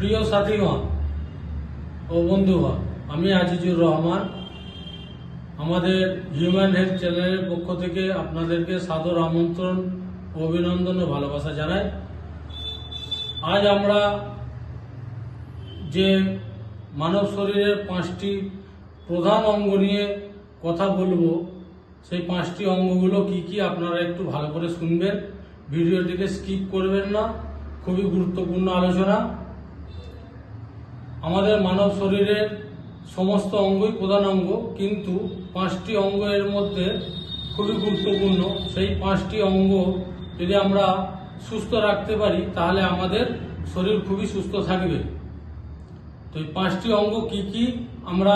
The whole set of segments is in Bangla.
প্রিয় সাথীগণ ও বন্ধুগণ, আমি আজিজুর রহমান আমাদের হিউম্যান হেলথ চ্যানেলের পক্ষ থেকে আপনাদেরকে সাদর আমন্ত্রণ, অভিনন্দন ও ভালোবাসা জানাই। আজ আমরা যে মানব শরীরের 5টি প্রধান অঙ্গ নিয়ে কথা বলবো, সেই 5টি অঙ্গগুলো কি কি আপনারা একটু ভালো করে শুনবেন, ভিডিওটিকে স্কিপ করবেন না। খুবই গুরুত্বপূর্ণ আলোচনা। আমাদের মানব শরীরের সমস্ত অঙ্গই প্রধান অঙ্গ, কিন্তু 5টি অঙ্গ এর মধ্যে খুবই গুরুত্বপূর্ণ। সেই 5টি অঙ্গ যদি আমরা সুস্থ রাখতে পারি তাহলে আমাদের শরীর খুবই সুস্থ থাকবে। তো এই 5টি অঙ্গ কি কি আমরা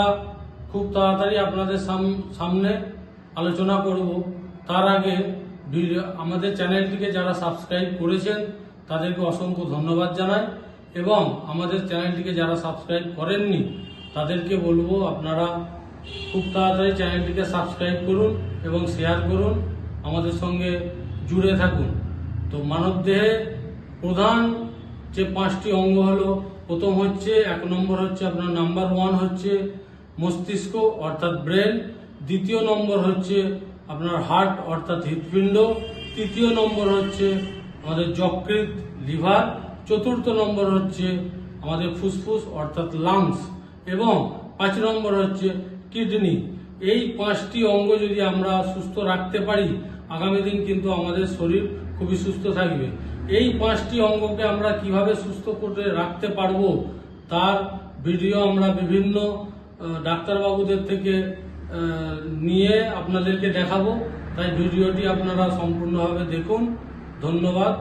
খুব তাড়াতাড়ি আপনাদের সামনে আলোচনা করব। তার আগে আমাদের চ্যানেলটিকে যারা সাবস্ক্রাইব করেছেন তাদেরকে অসংখ্য ধন্যবাদ জানাই, এবং আমাদের চ্যানেলটিকে যারা সাবস্ক্রাইব করেননি তাদেরকে বলবো আপনারা খুব তাড়াতাড়ি চ্যানেলটিকে সাবস্ক্রাইব করুন এবং শেয়ার করুন, আমাদের সঙ্গে জুড়ে থাকুন। তো মানবদেহে প্রধান যে 5টি অঙ্গ হলো, প্রথম হচ্ছে 1 নম্বর হচ্ছে আপনার নাম্বার 1 হচ্ছে মস্তিষ্ক অর্থাৎ ব্রেন, দ্বিতীয় নম্বর হচ্ছে আপনার হার্ট অর্থাৎ হৃৎপিণ্ড, তৃতীয় নম্বর হচ্ছে আমাদের যকৃৎ লিভার, চতুর্থ নম্বর হচ্ছে আমাদের ফুসফুস অর্থাৎ লাংস, এবং 5 নম্বর হচ্ছে কিডনি। এই 5টি অঙ্গ যদি আমরা সুস্থ রাখতে পারি, আগামী দিন কিন্তু আমাদের শরীর খুবই সুস্থ থাকবে। এই 5টি অঙ্গকে আমরা কিভাবে সুস্থ করে রাখতে পারবো তার ভিডিও আমরা বিভিন্ন ডাক্তারবাবুদের থেকে নিয়ে আপনাদেরকে দেখাবো। তাই ভিডিওটি আপনারা সম্পূর্ণভাবে দেখুন। ধন্যবাদ।